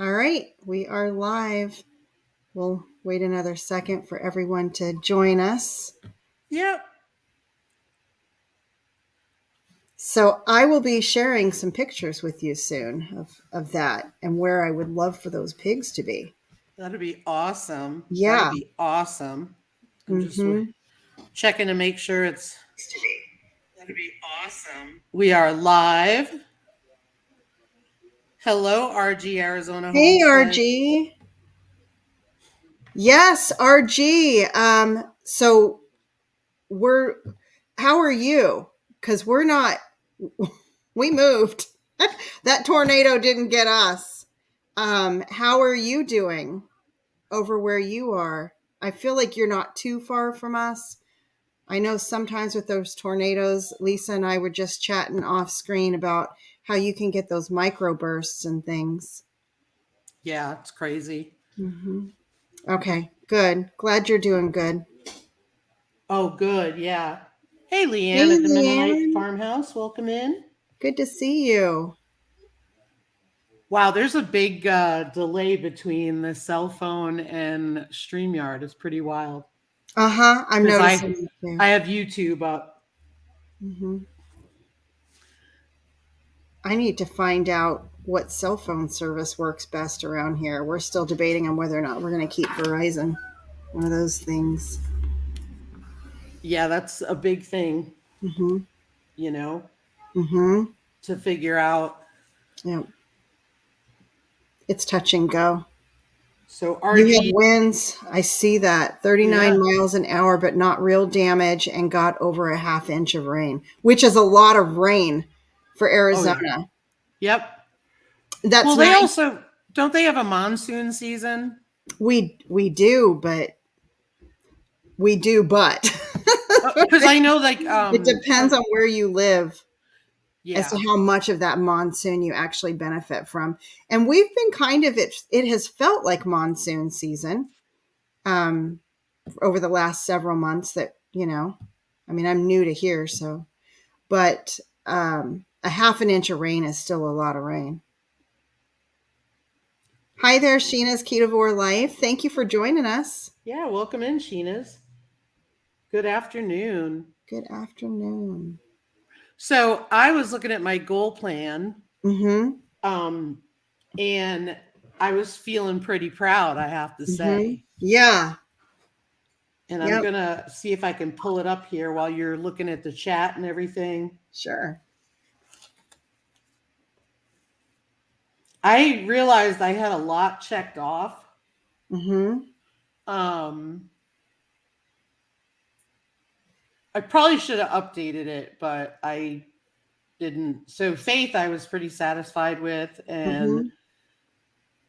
All right, we are live. We'll wait another second for everyone to join us. Yep. So I will be sharing some pictures with you soon of that and where I would love for those pigs to be. That'd be awesome. That'd Yeah. be awesome. I'm just Mm-hmm. checking to make sure it's. That'd be awesome. We are live. Hello, RG Arizona Hey, Homestead. RG. Yes, RG. So we're how are you? Because we're not we moved. That tornado didn't get us. How are you doing over where you are? I feel like you're not too far from us. I know sometimes with those tornadoes, Lisa and I were just chatting off screen about how you can get those microbursts and things. Yeah, it's crazy. Hmm. Okay, good. Glad you're doing good. Oh, good. Yeah. Hey, Leanne Hey, at the Mennonite Leanne. Farmhouse. Welcome in. Good to see you. Wow, there's a big delay between the cell phone and StreamYard. It's pretty wild Uh-huh. I'm because noticing that too. I have YouTube up. Hmm. I need to find out what cell phone service works best around here. We're still debating on whether or not we're going to keep Verizon. One of those things. Yeah, that's a big thing, Mm-hmm. you know, Mm-hmm. to figure out. Yeah. It's touch and go. So You had RG, winds. I see that. 39 yeah. miles an hour, but not real damage, and got over a half inch of rain, which is a lot of rain for Oh yeah. Arizona. Yep. That's Well, they nice. also don't they have a monsoon season? We do, but we do, but Because I know like it depends from on where you live as to yeah. how much of that monsoon you actually benefit from. And we've been kind of it has felt like monsoon season um, over the last several months that, I mean, I'm new to here, so, but a half an inch of rain is still a lot of rain. Hi there, Sheena's Ketovore Life. Thank you for joining us. Yeah, welcome in, Sheena's. Good afternoon. Good afternoon. So I was looking at my goal plan, Mm-hmm. um, and I was feeling pretty proud, I have to Mm-hmm. say. Yeah. And I'm Yep. gonna see if I can pull it up here while you're looking at the chat and everything. Sure. I realized I had a lot checked off. Mm-hmm. Um, I probably should have updated it, but I didn't. So faith, I was pretty satisfied with. And Mm-hmm.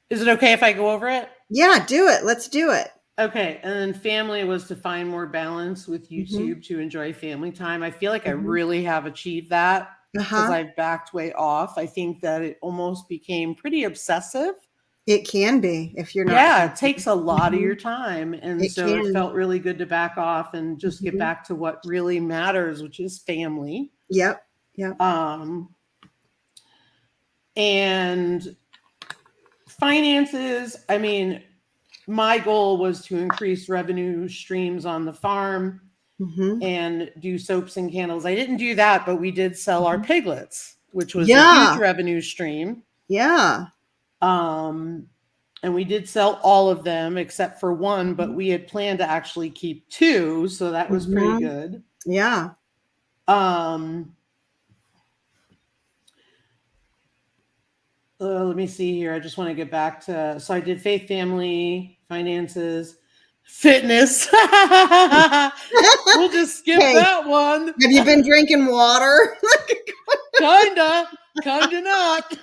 is it okay if I go over it? Yeah, do it. Let's do it. Okay. And then family was to find more balance with Mm-hmm. YouTube to enjoy family time. I feel like I Mm-hmm. really have achieved that because Uh-huh. I've backed way off. I think that it almost became pretty obsessive. It can be if you're not Yeah, it careful. takes a lot of Mm-hmm. your time. And It so it can. felt really good to back off and just get Mm-hmm. back to what really matters, which is family. Yep. Yep. Um, and finances, I mean, my goal was to increase revenue streams on the farm Mm-hmm. and do soaps and candles. I didn't do that, but we did sell our Mm-hmm. piglets, which was a huge Yeah. revenue stream. Yeah. Um, and we did sell all of them except for one, but we had planned to actually keep two, so that was pretty Mm-hmm. good. Yeah. Um, let me see here. I just want to get back to. So I did faith, family, finances, fitness. We'll just skip Hey, that one. have you been drinking water? Kinda, kinda not.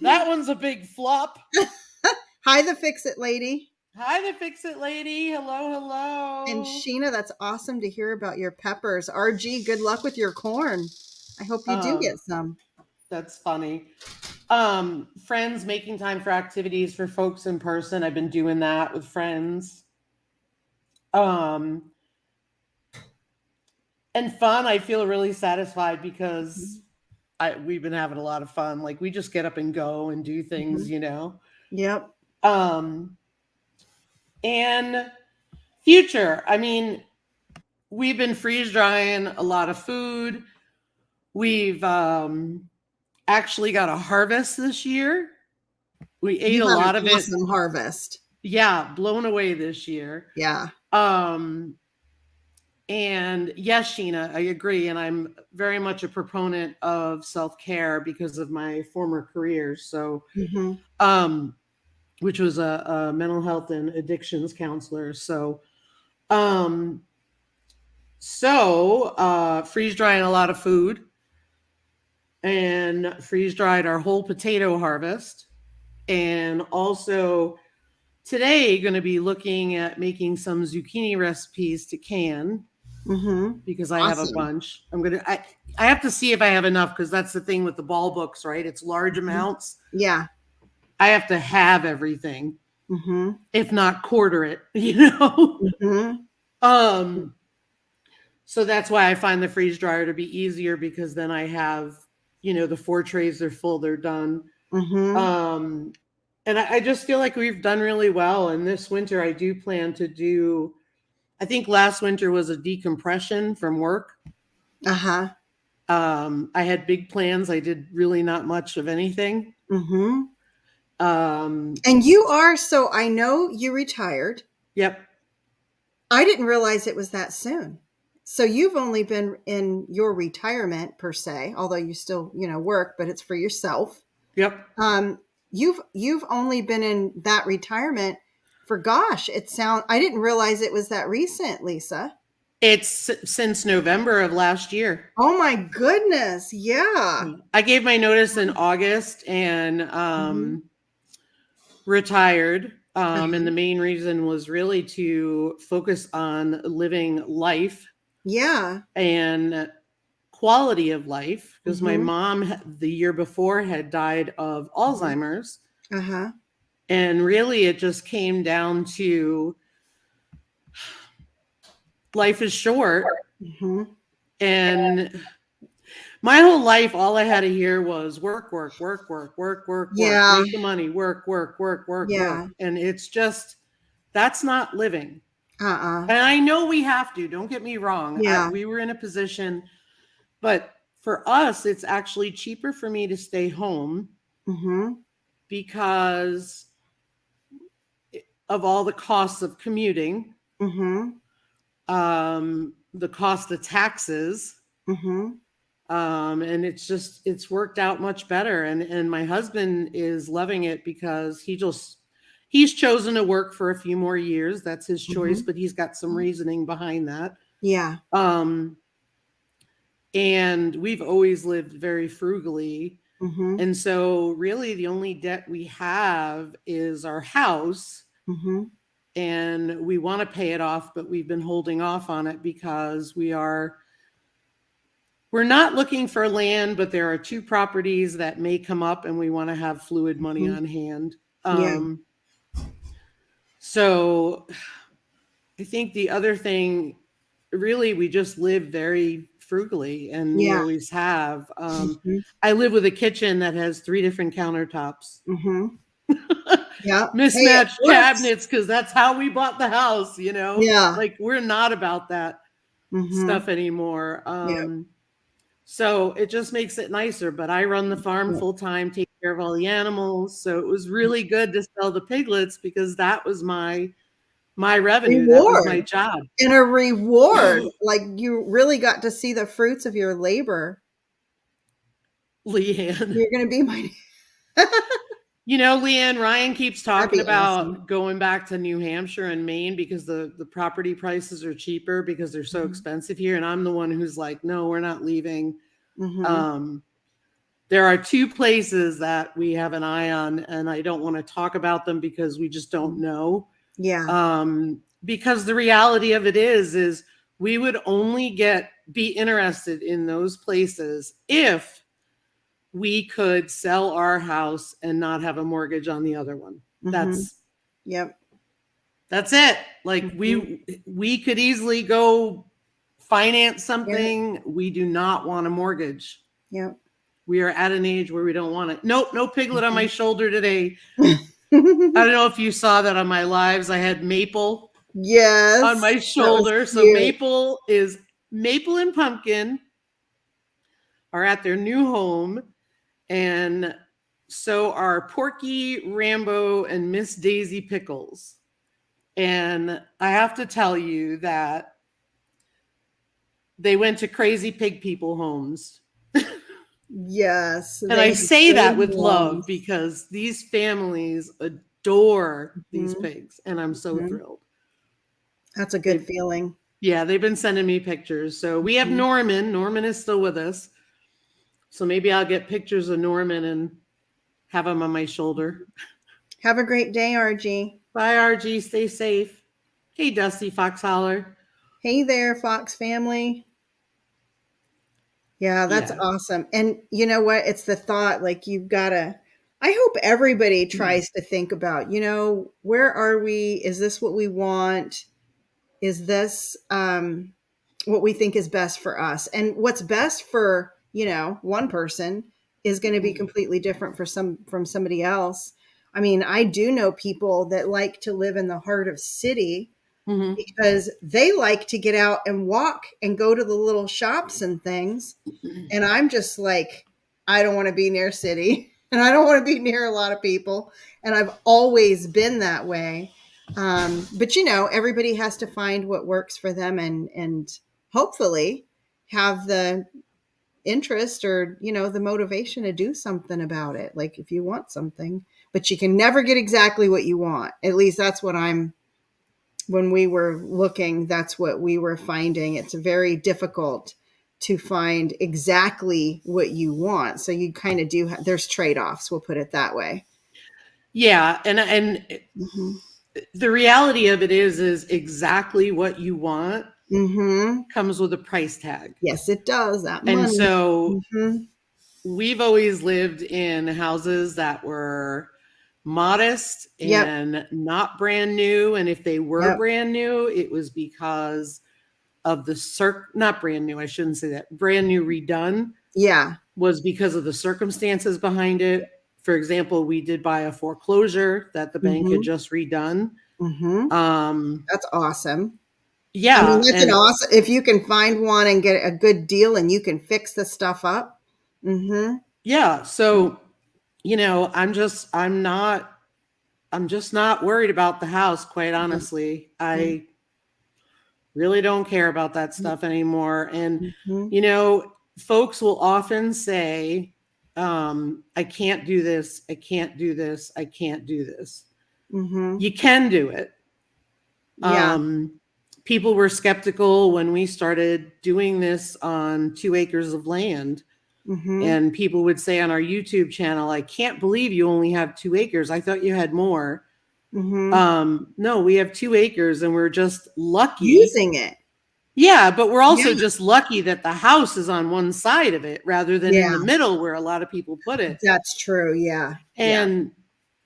That one's a big flop. Hi, the Fix It Lady. Hi, the Fix It Lady. Hello, And hello. Sheena, that's awesome to hear about your peppers. RG, good luck with your corn. I hope you do Um, get some. that's funny. Friends making time for activities for folks in person. I've been doing that with friends. Um, and fun. I feel really satisfied because we've been having a lot of fun. Like we just get up and go and do things, Mhm. you know. Yep. Um, and future, I mean, we've been freeze drying a lot of food. We've actually got a harvest this year. We ate You a had lot an of it. awesome harvest. Yeah, blown away this year. Yeah. Um, and yes, Sheena, I agree. And I'm very much a proponent of self care because of my former career. So, Mhm. um, which was a mental health and addictions counselor. Um, freeze drying a lot of food and freeze dried our whole potato harvest. And also today, going to be looking at making some zucchini recipes to can Mhm. because I have a Awesome. bunch. I have to see if I have enough because that's the thing with the ball books, right? It's large Mhm. amounts. Yeah. I have to have everything, Mhm. if not quarter it, you know. Mhm. um, so that's why I find the freeze dryer to be easier because then I have, you know, the 4 trays, they're full, they're done. Mhm. Um, and I just feel like we've done really well. And this winter, I do plan to do. I think last winter was a decompression from work. Uh-huh. I had big plans. I did really not much of anything. Mhm. Um, And you are, so I know you retired. yep, I didn't realize it was that soon. So you've only been in your retirement per se, although you still, work, but it's for yourself. yep. Um, you've only been in that retirement for, gosh, I didn't realize it was that recent, Lisa. It's since November of last year. Oh my goodness. Yeah. I gave my notice in August and Mhm. retired. And Uh-huh. the main reason was really to focus on living life Yeah. and quality of life because my Mhm. mom the year before had died of Mhm. Alzheimer's. Uh-huh. And really, it just came down to life is short. Mhm. And my whole life, all I had to hear was work, work, work, work, work, work, work, Yeah. make the money, work, work, work, work, work. Yeah. And it's just, that's not living. Uh-uh. And I know we have to, don't get me wrong. Yeah. We were in a position, but for us, it's actually cheaper for me to stay home Mhm. because of all the costs of commuting, Mhm. the cost of taxes, Mhm. and it's worked out much better. And my husband is loving it because he's chosen to work for a few more years. That's his choice, Mhm. but he's got some reasoning behind that. Yeah. Um, and we've always lived very frugally. Mhm. And so really the only debt we have is our house, Mhm. and we want to pay it off, but we've been holding off on it because we're not looking for land, but there are 2 properties that may come up and we want to have fluid money Mhm. on hand. Yeah. So I think the other thing, really, we just live very frugally and we Yeah. always have. Mhm. I live with a kitchen that has 3 different countertops, Mhm. Yeah. Hey, it mismatched works. cabinets, because that's how we bought the house, you know? Yeah. Like, we're not about that Mhm. stuff anymore. Yeah. So it just makes it nicer. But I run the farm Yeah. full time, take care of all the animals. So it was really good to sell the piglets because that was my revenue. That was my Reward. job. And a reward. Like you really got to see the fruits of your labor. Leanne. You're going to be my You know, Leanne, Ryan keeps That'd talking be awesome. about going back to New Hampshire and Maine because the property prices are cheaper because they're so Mhm. expensive here. And I'm the one who's like, no, we're not leaving. Mhm. Um, there are 2 places that we have an eye on, and I don't want to talk about them because we just don't know. Yeah. Because the reality of it is we would only be interested in those places if we could sell our house and not have a mortgage on the other one. Mhm. Yep. That's it. Like Mhm. we could easily go finance Yep. something. We do not want a mortgage. Yep. We are at an age where we don't want it. Nope, no Piglet on my shoulder today. I don't know if you saw that on my lives. I had Maple on Yes, my that was shoulder. So cute. Maple and Pumpkin are at their new home, and so are Porky, Rambo, and Miss Daisy Pickles. And I have to tell you that they went to crazy pig people homes. Yes, And I they have say great that with love homes. because these families adore these Mhm, pigs, and I'm so mhm. thrilled. That's a good They, feeling. yeah, they've been sending me pictures. So we have Mhm. Norman. Norman is still with us. So maybe I'll get pictures of Norman and have him on my shoulder. Have a great day, RG. Bye, RG. Stay safe. Hey, Dusty Fox Holler. Hey there, Fox family. Yeah, that's Yeah. awesome. And you know what? It's the thought like you've got to I hope everybody tries to think about, where are we? Is this what we want? Is this what we think is best for us? And what's best for, one person is going to be completely different from somebody else. I mean, I do know people that like to live in the heart of city Mm-hmm. because they like to get out and walk and go to the little shops and things. And I'm just like, I don't want to be near city and I don't want to be near a lot of people. And I've always been that way. But everybody has to find what works for them and hopefully have the interest or, the motivation to do something about it. Like if you want something, but you can never get exactly what you want. At least that's what when we were looking, that's what we were finding. It's very difficult to find exactly what you want. So you kind of do, there's trade offs, we'll put it that way. Yeah. And Mm-hmm. the reality of it is exactly what you want Mm-hmm. comes with a price tag. Yes, it does. That And money. so Mm-hmm. we've always lived in houses that were modest Yep. and not brand new. And if they were Yep. brand new, it was because of not brand new, I shouldn't say that, brand new redone Yeah. was because of the circumstances behind it. For example, we did buy a foreclosure that the bank had Mm-hmm. just redone. Mm-hmm. Um, That's awesome. I mean, yeah, that's an and awesome, if you can find one and get a good deal and you can fix the stuff up. Mm-hmm. yeah, so I'm just not worried about the house, quite honestly. I really don't care about that stuff anymore. And, Mm-hmm. you know, folks will often say, I can't do this. I can't do this. I can't do this. Mm-hmm. You can do it. Yeah. Um, People were skeptical when we started doing this on 2 acres of land. Mm-hmm. And people would say on our YouTube channel, I can't believe you only have 2 acres. I thought you had more. Mm-hmm. No, we have 2 acres and we're just lucky. Using it. Yeah, but we're also Yeah. just lucky that the house is on one side of it rather than in Yeah. the middle where a lot of people put it. That's true. Yeah. Yeah. And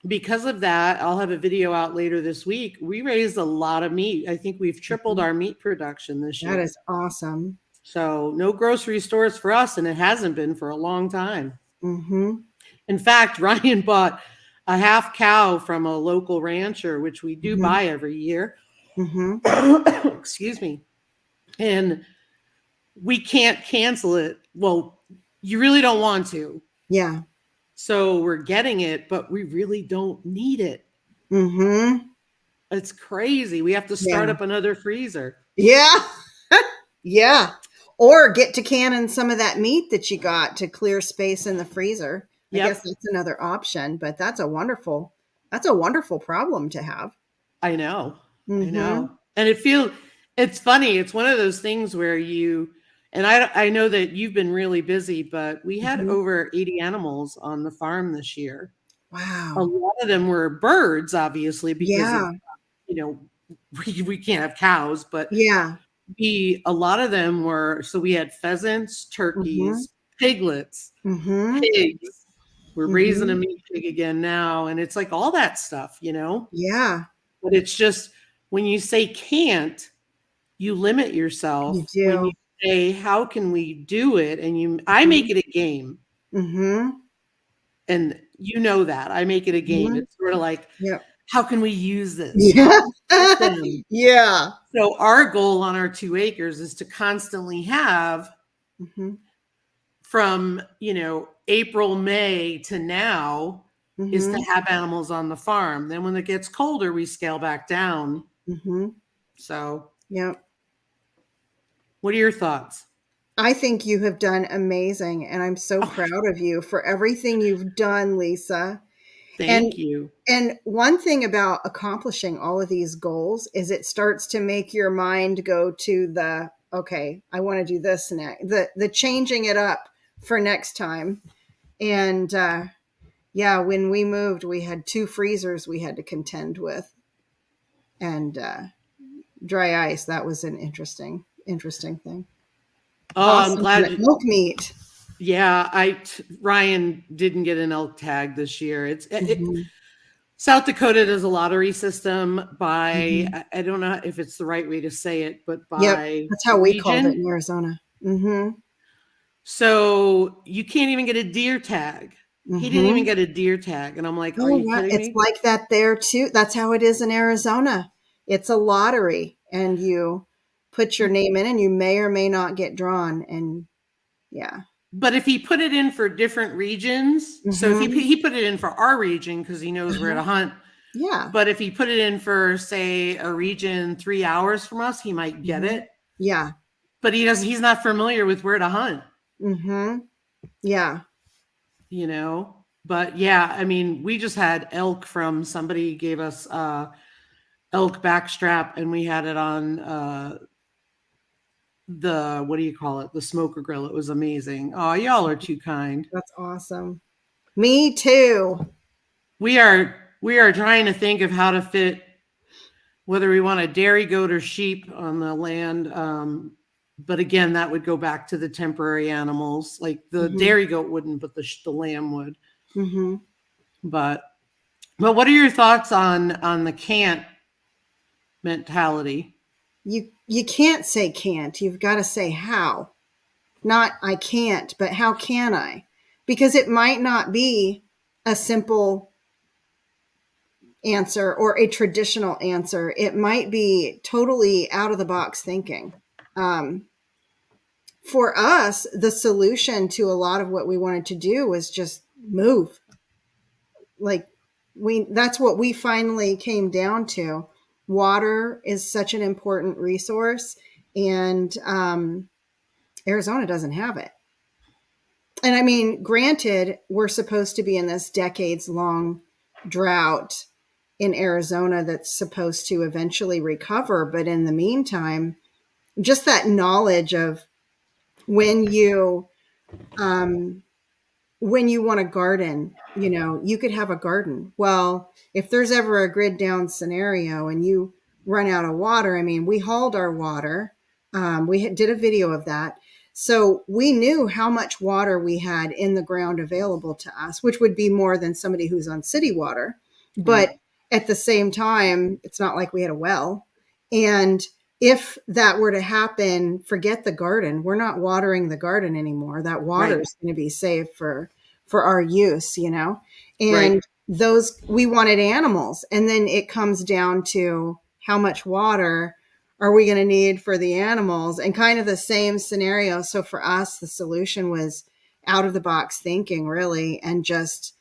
because of that, I'll have a video out later this week. We raised a lot of meat. I think we've tripled Mhm. our meat production this That year. is awesome. So, no grocery stores for us, and it hasn't been for a long time. Mm-hmm. In fact, Ryan bought a half cow from a local rancher, which we do Mm-hmm. buy every year. Mm-hmm. Excuse me. And we can't cancel it. Well, you really don't want to. Yeah. So we're getting it, but we really don't need it. Mm-hmm. It's crazy. We have to start Yeah. up another freezer. Yeah. Yeah. Or get to canning some of that meat that you got to clear space in the freezer. I guess Yep. that's another option, but that's a wonderful problem to have. I know. I Mm-hmm. know. And it's funny. It's one of those things where and I know that you've been really busy, but we had Mm-hmm. over 80 animals on the farm this year. A Wow. lot of them were birds, obviously, because of, Yeah. you know, we can't have cows, but Yeah. a lot of them were, so we had pheasants, Mm-hmm. turkeys, piglets, Mm-hmm. pigs. We're raising a Mm-hmm. meat pig again now. And it's like all that stuff, you know? Yeah. But it's just when you say can't, you limit You yourself. When you do. say, how can we do it? And I make Mhm. it a game. Mhm. And you know that. I make it a game. Mhm. It's sort of like, Yep. how can we use this? How Yeah. can we get them? Yeah. So our goal on our 2 acres is to constantly have Mhm. from, April, May to now is to Mhm. have animals on the farm. Then when it gets colder, we scale back down. Mhm. So, Yep. what are your thoughts? I think you have done amazing, and I'm so Oh, proud of you for everything you've done, Lisa. And thank you. and one thing about accomplishing all of these goals is it starts to make your mind go to the, okay, I want to do this next, the changing it up for next time. And yeah, when we moved, we had 2 freezers we had to contend with, and dry ice. That was an interesting thing. Oh, I'm Possum and glad. milk meat. Yeah, Ryan didn't get an elk tag this year. Mhm. South Dakota does a lottery system by, Mhm. I don't know if it's the right way to say it, but Yep, by that's how we called it region. in Arizona. Mhm. So you can't even get a deer tag. He didn't even Mhm. get a deer tag. And I'm like, are Oh, you yeah, kidding it's me? like that there too. That's how it is in Arizona. It's a lottery, and you put your name in, and you may or may not get drawn. And yeah. But if he put it in for different regions, so if Mhm. he put it in for our region because he knows where Uh-huh. to hunt, Yeah. but if he put it in for say a region 3 hours from us, he might get Mhm. it. Yeah. But he's not familiar with where to hunt, Mhm. Yeah. you know. But yeah, I mean, we just had elk from somebody gave us elk backstrap, and we had it on the what do you call it? The smoker grill. It was amazing. Oh, y'all are too kind. That's awesome. Me too. We are trying to think of how to fit whether we want a dairy goat or sheep on the land. But again, that would go back to the temporary animals. Like the Mhm. dairy goat wouldn't, but the lamb would. Mhm. But what are your thoughts on the can't mentality? You can't say can't. You've got to say how. Not I can't, but how can I? Because it might not be a simple answer or a traditional answer. It might be totally out of the box thinking. Um, for us, the solution to a lot of what we wanted to do was just move. Like that's what we finally came down to. Water is such an important resource, and Arizona doesn't have it. And I mean, granted, we're supposed to be in this decades long drought in Arizona that's supposed to eventually recover. But in the meantime, just that knowledge of when you um, when you want a garden, you could have a garden. Well, if there's ever a grid down scenario and you run out of water, I mean, we hauled our water. We did a video of that. So we knew how much water we had in the ground available to us, which would be more than somebody who's on city water. Right, But at the same time, it's not like we had a well. And if that were to happen, forget the garden. We're not watering the garden anymore. That water right, is going to be saved for our use. right. And those we wanted animals. And then it comes down to how much water are we going to need for the animals and kind of the same scenario. So for us, the solution was out of the box thinking really and just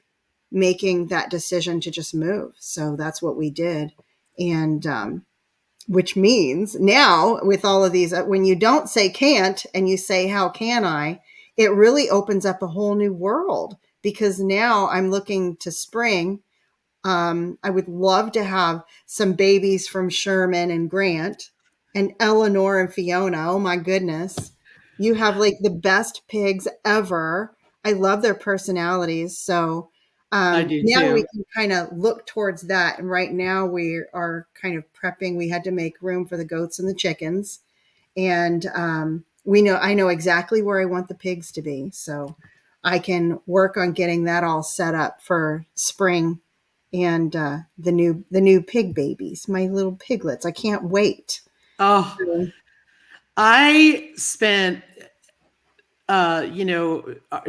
making that decision to just move. So that's what we did. And which means now with all of these, when you don't say can't and you say, how can I, it really opens up a whole new world because now I'm looking to spring. I would love to have some babies from Sherman and Grant and Eleanor and Fiona. Oh my goodness. You have like the best pigs ever. I love their personalities. So I do now we too. can kind of look towards that. And right now we are kind of prepping. We had to make room for the goats and the chickens. And I know exactly where I want the pigs to be. So I can work on getting that all set up for spring and the new pig babies, my little piglets. I can't wait. Oh, So, I spent, uh, you know, uh,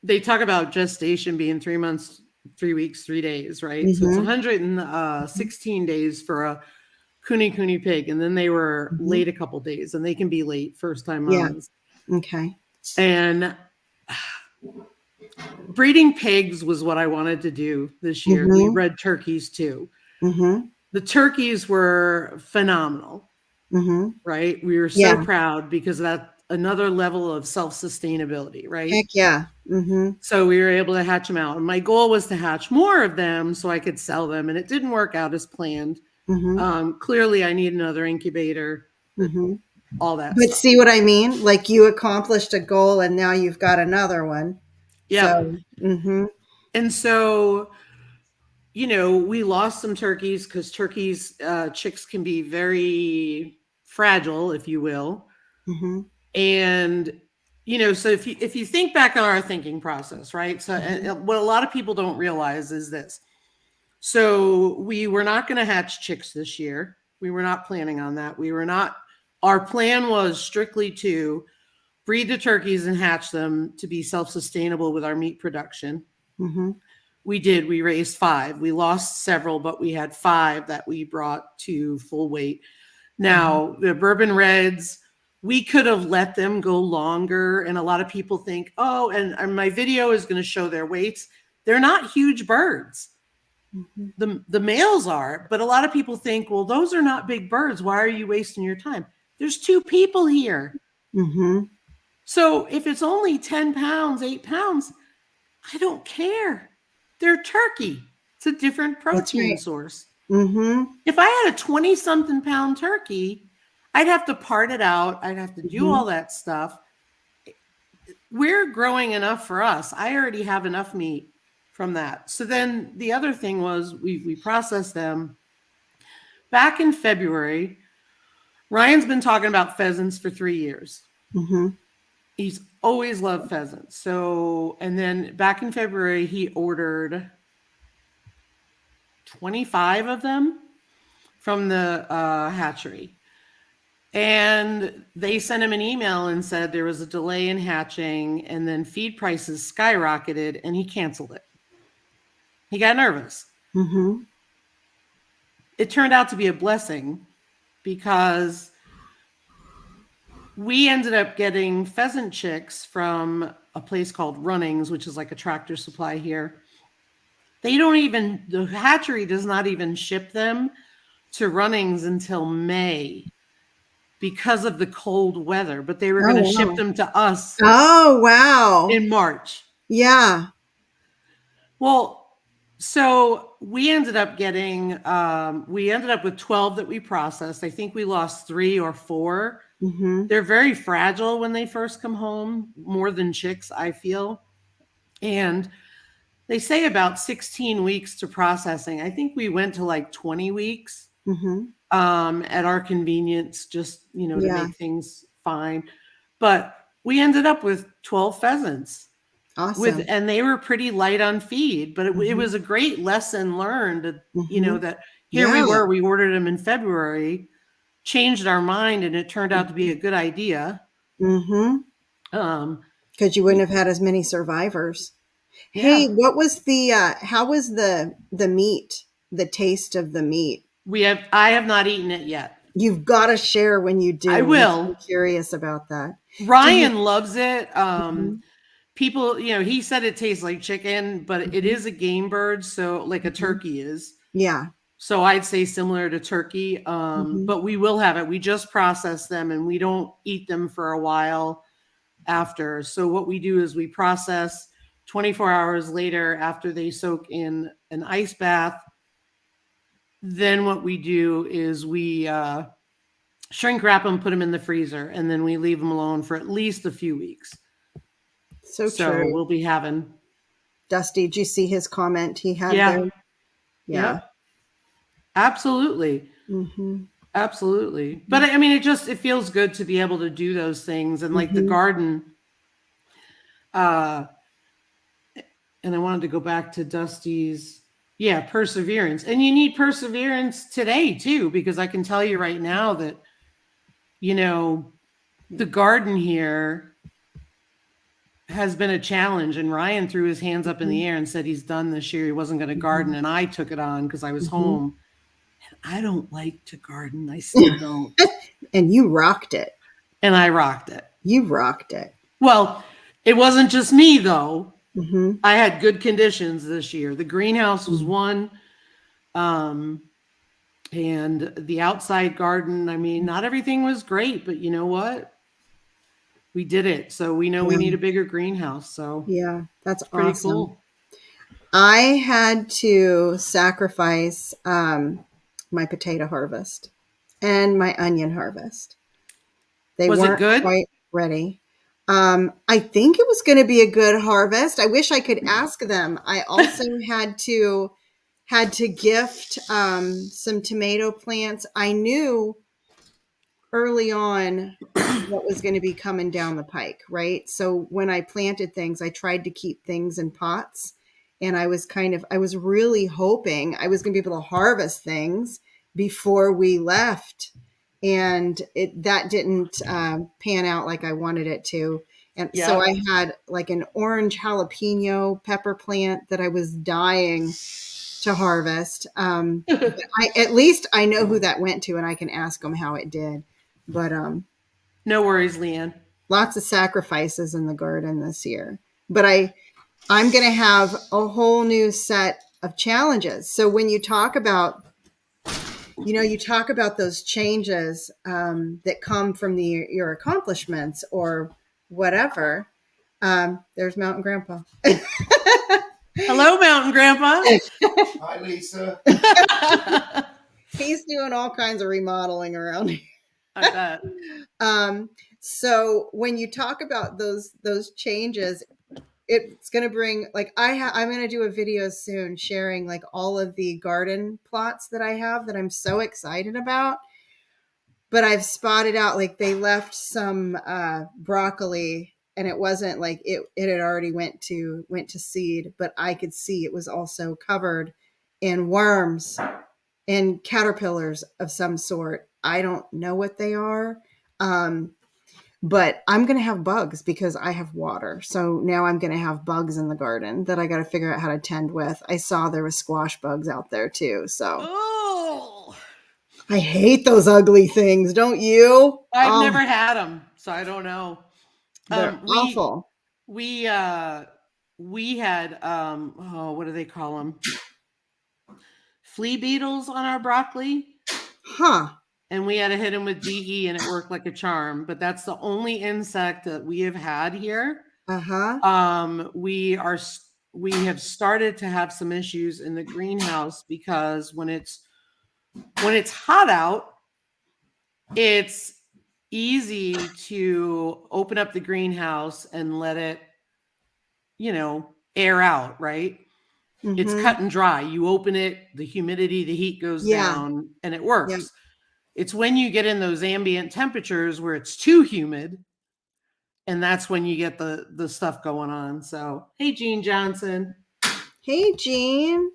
they talk about gestation being 3 months, 3 weeks, 3 days, right? So it's Mhm. 116 days for a Kuni pig, and then they were Mhm. late a couple days, and they can be late first time Yeah. mamas. Okay. And breeding pigs was what I wanted to do this year. We Mhm. bred turkeys too. Mhm. The turkeys were phenomenal, Mhm. right? We were so Yeah. proud because that's another level of self-sustainability, right? Heck yeah. Mhm. So we were able to hatch them out. And my goal was to hatch more of them so I could sell them. And it didn't work out as planned. Mhm. Clearly, I need another incubator, Mhm. all that But stuff. see what I mean? Like you accomplished a goal and now you've got another one. Yep. So, mhm. And so, we lost some turkeys because turkeys, chicks can be very fragile, if you will. Mhm. And so if you think back on our thinking process, right? So Mhm. what a lot of people don't realize is this. So we were not going to hatch chicks this year. We were not planning on that. Our plan was strictly to breed the turkeys and hatch them to be self-sustainable with our meat production. Mhm. We did. We raised 5. We lost several, but we had 5 that we brought to full weight. Mhm. Now, the bourbon reds, we could have let them go longer. And a lot of people think, oh, and my video is going to show their weights. They're not huge birds. Mhm. The males are, but a lot of people think, well, those are not big birds. Why are you wasting your time? There's 2 people here. Mhm. So if it's only 10 pounds, 8 pounds, I don't care. They're turkey. It's a different That's protein right. source. Mhm. If I had a 20 something pound turkey, I'd have to part it out. I'd have to do Mhm. all that stuff. We're growing enough for us. I already have enough meat from that. So then the other thing was we processed them back in February. Ryan's been talking about pheasants for 3 years. Mhm. He's always loved pheasants. So, and then back in February, he ordered 25 of them from the hatchery. And they sent him an email and said there was a delay in hatching, and then feed prices skyrocketed, and he canceled it. He got nervous. Mhm. It turned out to be a blessing because we ended up getting pheasant chicks from a place called Runnings, which is like a Tractor Supply here. The hatchery does not even ship them to Runnings until May because of the cold weather, but they were going Oh, to ship wow. them to us Oh, wow. in March. Yeah. Well, so we ended up with 12 that we processed. I think we lost 3 or 4. Mhm. They're very fragile when they first come home, more than chicks, I feel. And they say about 16 weeks to processing. I think we went to like 20 weeks Mhm. at our convenience, just, to Yeah. make things fine. But we ended up with 12 pheasants Awesome. and they were pretty light on feed, but it Mhm. was a great lesson learned, Mhm. that here Yeah. we ordered them in February, changed our mind, and it turned out to be a good idea. Mhm. Um, Because you wouldn't have had as many survivors. Hey, yeah, what was the how was the meat? The taste of the meat? I have not eaten it yet. You've got to share when you I do. I'm will. curious about that. Do you Ryan loves it. Mhm. People, he said it tastes like chicken, but it Mhm. is a game bird, so like a Mhm. turkey is. Yeah. So I'd say similar to turkey, Mhm. but we will have it. We just process them and we don't eat them for a while after. So what we do is we process 24 hours later after they soak in an ice bath. Then what we do is we shrink wrap them, put them in the freezer, and then we leave them alone for at least a few weeks. So So true. we'll be having, Dusty, did you see his comment he had there? yeah, Yeah. yep, absolutely. Mhm. Absolutely. But I mean, it feels good to be able to do those things. And like the Mhm. garden, uh, and I wanted to go back to Dusty's, yeah, perseverance. And you need perseverance today too, because I can tell you right now that, you know, the garden here has been a challenge. And Ryan threw his hands up in the air and said he's done this year. He wasn't going to garden. And I took it on because I was home. I don't like to garden. I still don't. And you rocked it. And I rocked it. You rocked it. Well, it wasn't just me, though. Mm-hmm. I had good conditions this year. The greenhouse was one. And the outside garden, I mean, not everything was great, but you know what? We did it. So we know we need a bigger greenhouse. So yeah, that's pretty awesome. cool. I had to sacrifice my potato harvest and my onion harvest. They Was weren't it good? quite ready. I think it was going to be a good harvest. I wish I could ask them. I also had to gift some tomato plants. I knew early on what was going to be coming down the pike, right? So when I planted things, I tried to keep things in pots, and I was really hoping I was going to be able to harvest things before we left, and that didn't pan out like I wanted it to. And so I had like an orange jalapeno pepper plant that I was dying to harvest. At least I know who that went to, and I can ask them how it did. But no worries, Leanne. Lots of sacrifices in the garden this year. But I'm going to have a whole new set of challenges. So when you talk about, those changes that come from your accomplishments or whatever, there's Mountain Grandpa. Hello, Mountain Grandpa. Hi, Lisa. He's doing all kinds of remodeling around here. I bet. So when you talk about those changes, it's going to bring, like, I'm going to do a video soon sharing like all of the garden plots that I have that I'm so excited about. But I've spotted out, like, they left some broccoli, and it wasn't like it had already went to seed, but I could see it was also covered in worms and caterpillars of some sort. I don't know what they are. But I'm going to have bugs because I have water. So now I'm going to have bugs in the garden that I got to figure out how to tend with. I saw there was squash bugs out there too. So I hate those ugly things. Don't you? I've never had them, so I don't know. They're awful. We had, what do they call them? Flea beetles on our broccoli. Huh. And we had to hit them with DE, and it worked like a charm. But that's the only insect that we have had here. Uh-huh. We have started to have some issues in the greenhouse because when it's hot out, it's easy to open up the greenhouse and let it, air out, right? Mm-hmm. It's cut and dry. You open it, the humidity, the heat goes down, and it works. Yeah. It's when you get in those ambient temperatures where it's too humid, and that's when you get the stuff going on. So, hey, Jean Johnson. Hey, Jean.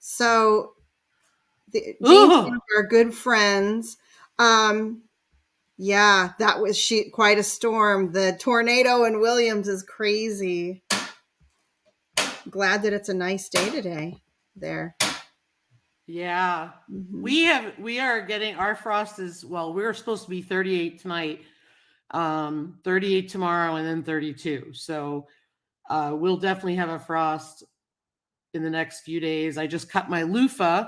So, Jean are good friends. Yeah, that was quite a storm. The tornado in Williams is crazy. Glad that it's a nice day today there. Yeah. Mm-hmm. We are getting, our frost is, well, we were supposed to be 38 tonight, 38 tomorrow, and then 32. So we'll definitely have a frost in the next few days. I just cut my loofah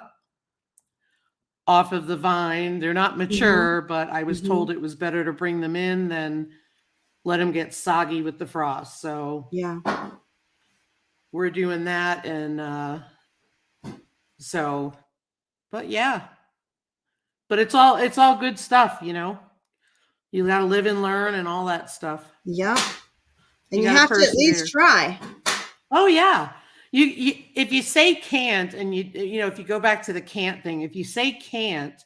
off of the vine. They're not mature, but I was told it was better to bring them in than let them get soggy with the frost. So yeah, we're doing that. And but yeah, but it's all good stuff, You got to live and learn and all that stuff. Yeah. And you have to at least try. Oh yeah. You if you say can't, and if you go back to the can't thing, if you say can't,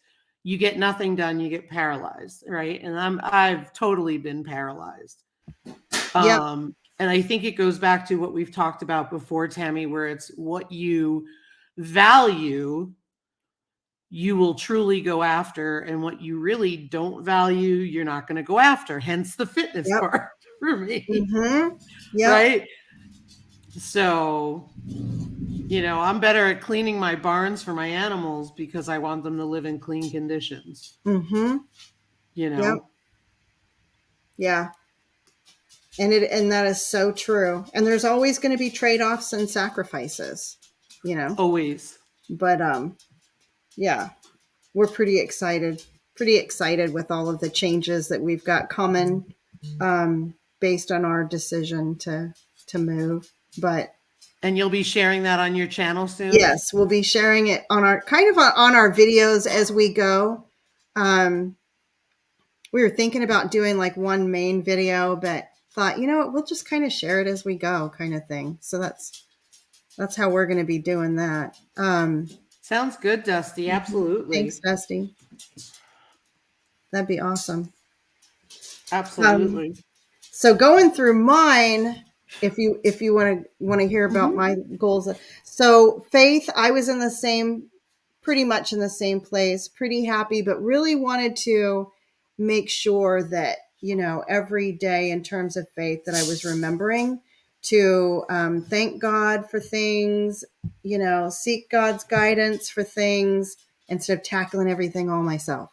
you get nothing done, you get paralyzed, right? And I've totally been paralyzed. Yeah. And I think it goes back to what we've talked about before, Tammy, where it's what you value, you will truly go after, and what you really don't value, you're not going to go after. Hence the fitness part. for me. Mm-hmm. Yep. Right. So, I'm better at cleaning my barns for my animals because I want them to live in clean conditions, Mm-hmm. you Yep. know, Yeah. And that is so true. And there's always going to be trade-offs and sacrifices, you know. always. But yeah, we're pretty excited with all of the changes that we've got coming, based on our decision to move. But And you'll be sharing that on your channel soon? yes, we'll be sharing it on our kind of on our videos as we go. Um, we were thinking about doing like one main video, but thought, what, we'll just kind of share it as we go, kind of thing. So that's how we're going to be doing that. Sounds good, Dusty. Thanks, Absolutely. Dusty. That'd be awesome. Um, Absolutely. so going through mine, if you want to hear about Mhm. my goals. So Faith, I was in the same, pretty much in the same place, pretty happy, but really wanted to make sure that, every day in terms of faith that I was remembering to thank God for things, seek God's guidance for things instead of tackling everything all myself.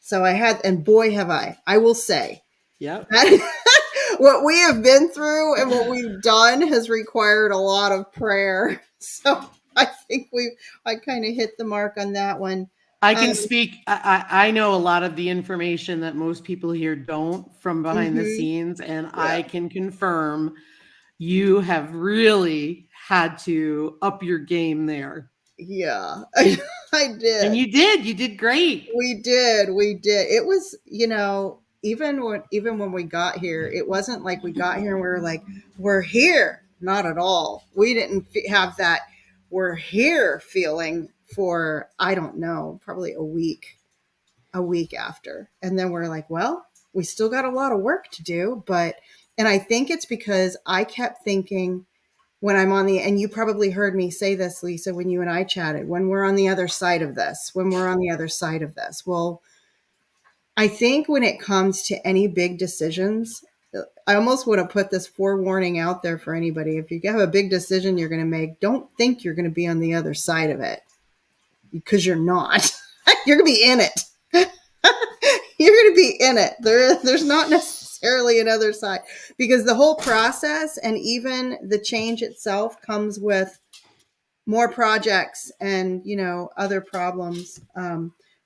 So I had, and boy, have I will say Yep. that what we have been through and what we've done has required a lot of prayer. So I think I kind of hit the mark on that one. I Um, can speak. I know a lot of the information that most people here don't from behind the mhm, scenes, and yeah, I can confirm you have really had to up your game there. yeah, I And did. you did great. We did. It was, even when we got here, it wasn't like we got here and we were like, we're here. Not at all. We didn't have that we're here feeling for, I don't know, probably a week after. And then we're like, well, we still got a lot of work to do, and I think it's because I kept thinking when I'm on and you probably heard me say this, Lisa, when you and I chatted, when we're on the other side of this, when we're on the other side of this. Well, I think when it comes to any big decisions, I almost want to put this forewarning out there for anybody. If you have a big decision you're going to make, don't think you're going to be on the other side of it, because you're not. You're going to be in it. You're going to be in it. There's not necessarily another side, because the whole process and even the change itself comes with more projects and other problems,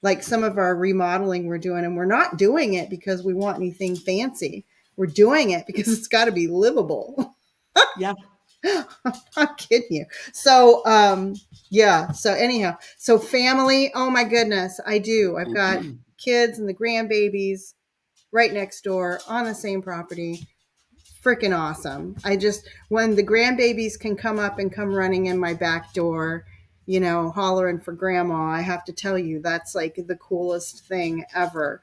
like some of our remodeling we're doing, and we're not doing it because we want anything fancy. We're doing it because it's got to be livable. Yeah. I'm not kidding you. So yeah, so anyhow, so family, oh my goodness, I've got kids and the grandbabies right next door on the same property. Freaking awesome. When the grandbabies can come up and come running in my back door, hollering for grandma, I have to tell you, that's like the coolest thing ever.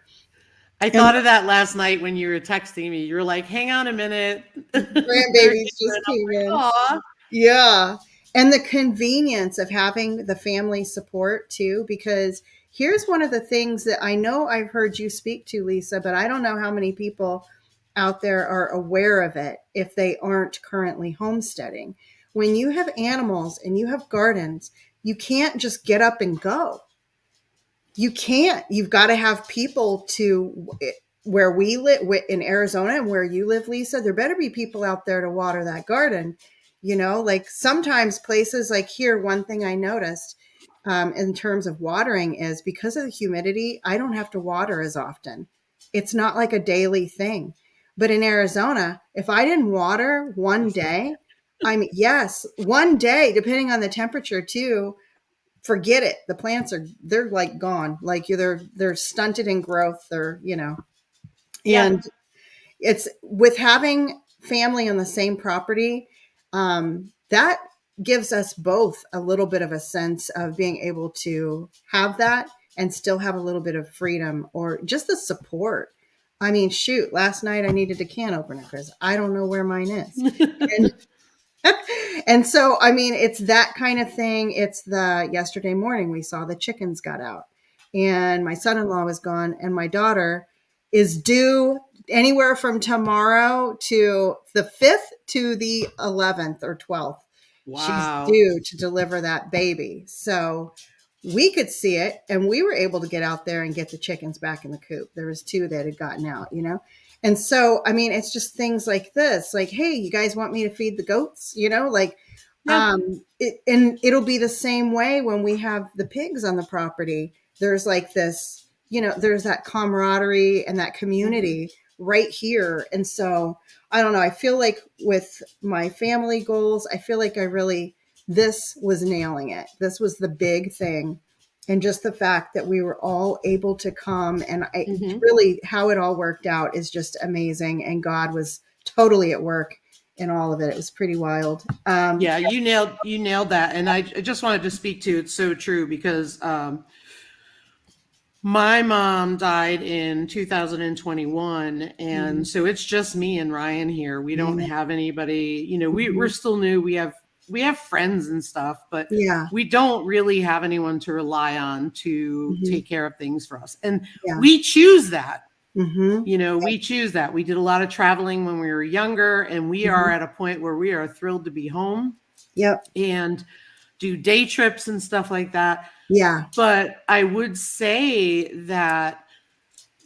I And thought of that last night when you were texting me. You were like, "Hang on a minute, they're grandbabies here," just and I'm came like, in. "Aw." Yeah. And the convenience of having the family support too, because here's one of the things that I know I've heard you speak to, Lisa, but I don't know how many people out there are aware of it if they aren't currently homesteading. When you have animals and you have gardens, you can't just get up and go. You can't. You've got to have people to where we live in Arizona and where you live, Lisa. There better be people out there to water that garden. Like sometimes places like here, one thing I noticed in terms of watering is because of the humidity, I don't have to water as often. It's not like a daily thing. But in Arizona, if I didn't water one day, yes, one day, depending on the temperature too, forget it. The plants they're like gone. Like they're stunted in growth. Yeah, And it's with having family on the same property, that gives us both a little bit of a sense of being able to have that and still have a little bit of freedom or just the support. I mean, shoot, last night I needed a can opener because I don't know where mine is. And and so, I mean, it's that kind of thing. It's the yesterday morning we saw the chickens got out, and my son-in-law was gone, and my daughter is due anywhere from tomorrow to the 5th to the 11th or 12th. She's Wow. due to deliver that baby. So we could see it, and we were able to get out there and get the chickens back in the coop. There was 2 that had gotten out, And so, I mean, it's just things like this, like, hey, you guys want me to feed the goats? Like, Yeah. and it'll be the same way when we have the pigs on the property. There's like this, there's that camaraderie and that community right here. And so I don't know. I feel like with my family goals, I feel like this was nailing it. This was the big thing. And just the fact that we were all able to come, and really how it all worked out is just amazing. And God was totally at work in all of it. It was pretty wild. Yeah, you nailed that. And I just wanted to speak to, it's so true, because my mom died in 2021, and so it's just me and Ryan here. We don't have anybody, we're still new. We have friends and stuff, but we don't really have anyone to rely on to take care of things for us. And we choose that. We choose that. We did a lot of traveling when we were younger, and we are at a point where we are thrilled to be home. Yep. And do day trips and stuff like that. Yeah. But I would say that,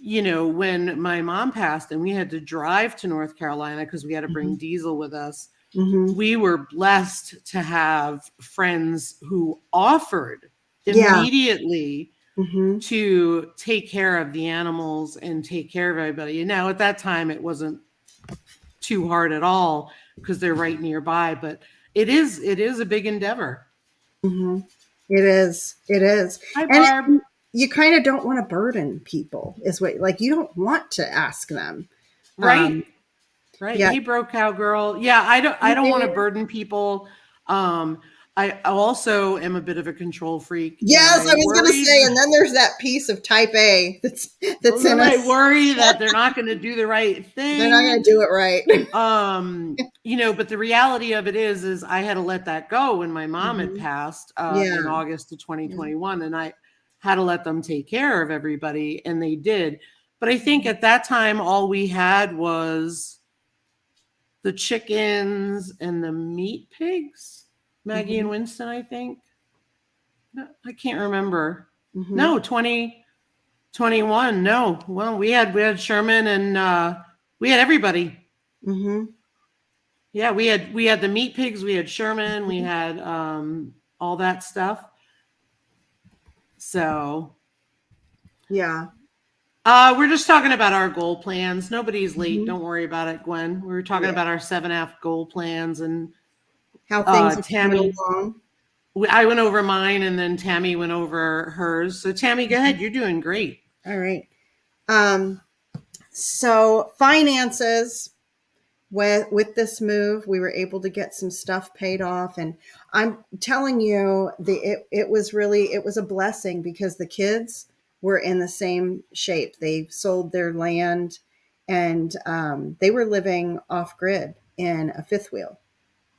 when my mom passed and we had to drive to North Carolina because we had to bring Diesel with us, we were blessed to have friends who offered immediately to take care of the animals and take care of everybody. And now at that time, it wasn't too hard at all because they're right nearby, but it is a big endeavor. It is. Hi, Barb. And you kind of don't want to burden people, is what, like, you don't want to ask them. Right. Yeah. Hey, Broke Cow Girl. Yeah, I don't want to burden people. I also am a bit of a control freak. Yes, I was going to say, and then there's that piece of type A that's in us. I worry that they're not going to do the right thing. They're not going to do it right. But the reality of it is I had to let that go when my mom had passed in August of 2021, and I had to let them take care of everybody, and they did. But I think at that time, all we had was the chickens and the meat pigs, Maggie and Winston, I think. No, I can't remember. No, 2021. No. Well, we had Sherman, and we had everybody. Yeah, we had the meat pigs, we had Sherman, we had all that stuff. So yeah. We're just talking about our goal plans. Nobody's late. Don't worry about it, Gwen. We were talking about our 7F goal plans and how things are Tammy. along. I went over mine, and then Tammy went over hers. So Tammy, go ahead. You're doing great. All right. So finances, with this move, we were able to get some stuff paid off, and I'm telling you, it was a blessing because the kids were in the same shape. They sold their land, and they were living off grid in a fifth wheel.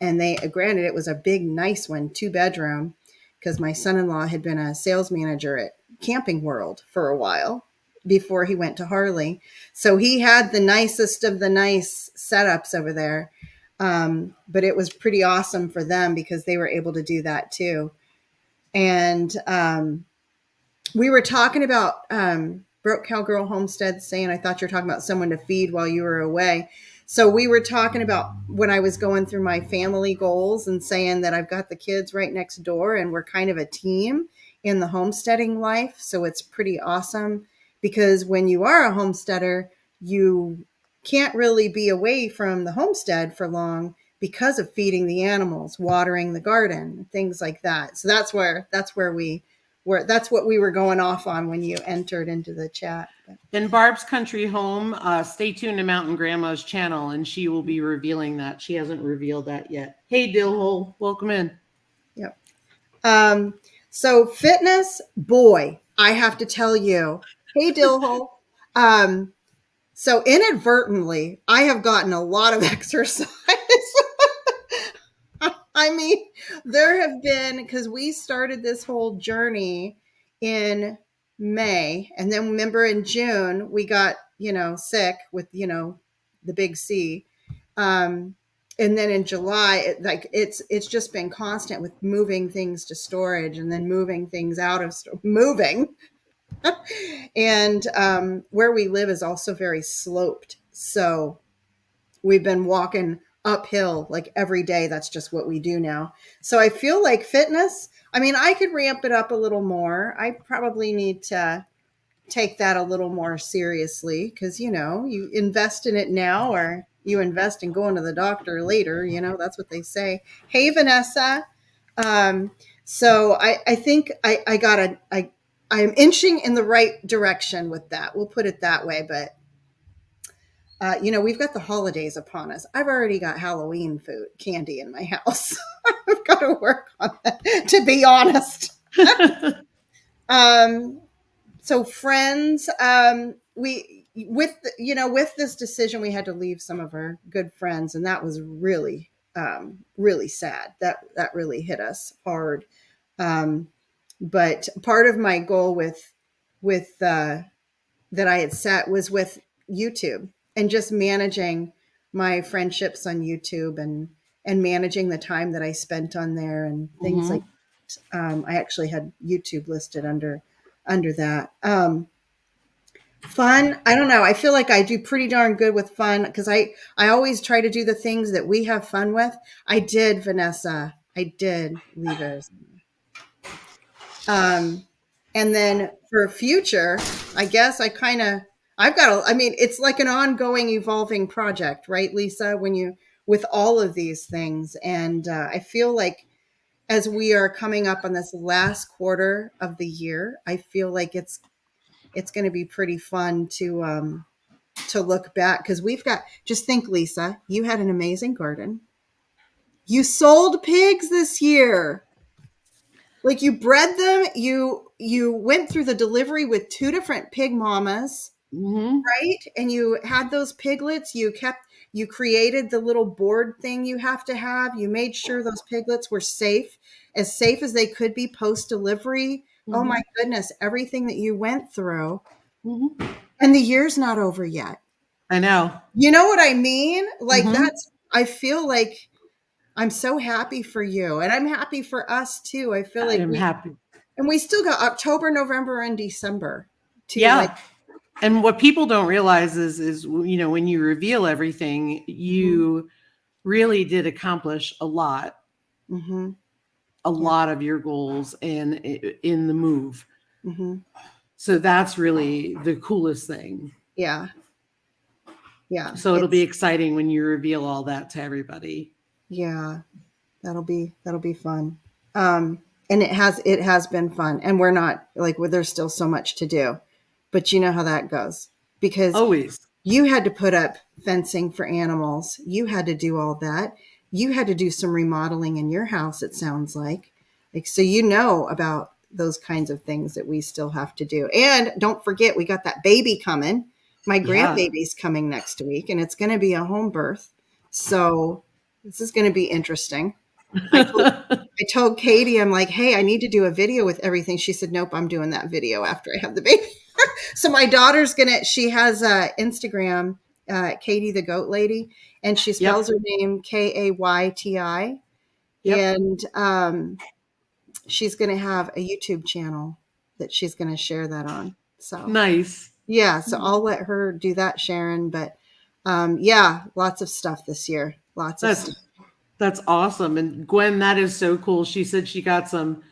And granted, it was a big, nice one, 2-bedroom, because my son-in-law had been a sales manager at Camping World for a while before he went to Harley. So he had the nicest of the nice setups over there. But it was pretty awesome for them because they were able to do that too. And we were talking about Broke Cowgirl Homestead, saying I thought you were talking about someone to feed while you were away. So we were talking about when I was going through my family goals and saying that I've got the kids right next door and we're kind of a team in the homesteading life. So it's pretty awesome because when you are a homesteader, you can't really be away from the homestead for long because of feeding the animals, watering the garden, things like that. So that's what we were going off on when you entered into the chat. In Barb's Country Home, stay tuned to Mountain Grandma's channel, and she will be revealing that. She hasn't revealed that yet. Hey, Dillhole, welcome in. Yep. So fitness, boy, I have to tell you. Hey, Dillhole. So inadvertently, I have gotten a lot of exercise. I mean, there have been, because we started this whole journey in May, and then remember in June we got sick with, the big C. Um, and then in July, it's just been constant with moving things to storage and then moving things out of moving. And where we live is also very sloped. So we've been walking uphill like every day. That's just what we do now. So I feel like fitness, I mean, I could ramp it up a little more. I probably need to take that a little more seriously because, you invest in it now or you invest in going to the doctor later. That's what they say. Hey, Vanessa. Um, so I think I got I'm inching in the right direction with that. We'll put it that way. But we've got the holidays upon us. I've already got Halloween food, candy in my house. I've got to work on that, to be honest. um, so friends, we with this decision, we had to leave some of our good friends, and that was really, really sad. That really hit us hard. But part of my goal with that I had set was with YouTube and just managing my friendships on YouTube and managing the time that I spent on there and things like I actually had YouTube listed under that. Fun. I don't know. I feel like I do pretty darn good with fun because I always try to do the things that we have fun with. I did, Vanessa. I did leave Arizona. And then for future, I guess I mean, it's like an ongoing, evolving project, right, Lisa? With all of these things. And I feel like as we are coming up on this last quarter of the year, I feel like it's going to be pretty fun to look back because just think, Lisa, you had an amazing garden. You sold pigs this year. Like you bred them, you went through the delivery with two different pig mamas, right? And you had those piglets, you created the little board thing you have to have. You made sure those piglets were safe as they could be post delivery. Oh my goodness, everything that you went through. And the year's not over yet. I know. You know what I mean? Like I feel like I'm so happy for you and I'm happy for us too. I feel I like am happy. and we still got October, November, and December to Yeah. And what people don't realize is when you reveal everything, you really did accomplish a lot. A lot of your goals in the move. So that's really the coolest thing. Yeah. So it'll be exciting when you reveal all that to everybody. Yeah. That'll be fun. And it has been fun. And we're not there's still so much to do. But you know how that goes. Because always you had to put up fencing for animals. You had to do all that. You had to do some remodeling in your house, it sounds like. So about those kinds of things that we still have to do. And don't forget, we got that baby coming. My grandbaby's coming next week, and it's going to be a home birth. So this is going to be interesting. I told Katie, I'm like, hey, I need to do a video with everything. She said, nope, I'm doing that video after I have the baby. So my daughter's she has Instagram, Katie the Goat Lady, and she spells her name Kayti. And she's going to have a YouTube channel that she's going to share that on. So nice. Yeah. So I'll let her do that, Sharon. But lots of stuff this year. Lots of stuff. That's awesome. And Gwen, that is so cool. She said she got some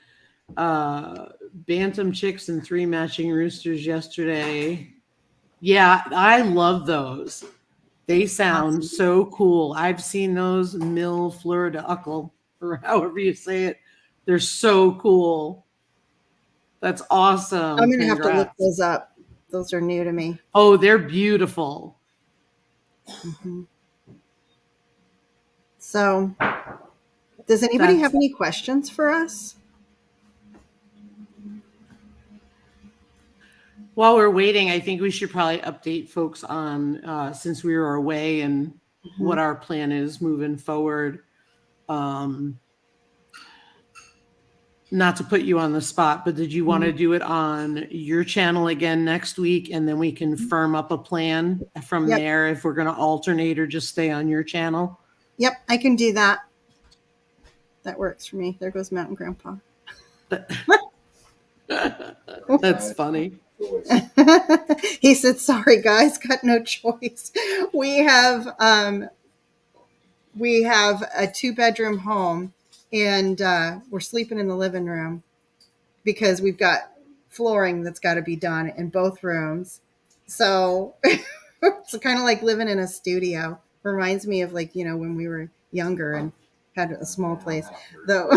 bantam chicks and 3 matching roosters yesterday. Yeah, I love those. They sound so cool. I've seen those Mill Fleur de Uckle, or however you say it. They're so cool. That's awesome. I'm going to have to look those up. Those are new to me. Oh, they're beautiful. So, does anybody have any questions for us? While we're waiting, I think we should probably update folks on since we were away and what our plan is moving forward. not to put you on the spot, but did you want to do it on your channel again next week, and then we can firm up a plan from Yep. there if we're going to alternate or just stay on your channel? Yep, I can do that. That works for me. There goes Mountain Grandpa. That's funny. He said, "Sorry, guys, got no choice. We have a 2-bedroom home, and we're sleeping in the living room because we've got flooring that's got to be done in both rooms. So it's kind of like living in a studio. Reminds me of like, when we were younger and had a small place. Though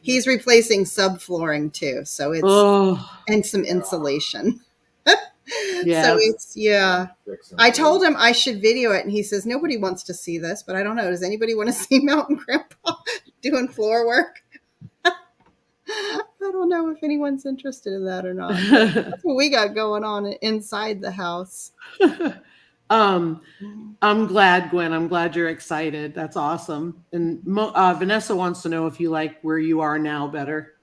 he's replacing subflooring too, so it's and some insulation. Yeah. So it's I told him I should video it, and he says nobody wants to see this, but I don't know. Does anybody want to see Mountain Grandpa doing floor work? I don't know if anyone's interested in that or not. That's what we got going on inside the house. I'm glad, Gwen. I'm glad you're excited. That's awesome. And Vanessa wants to know if you like where you are now better.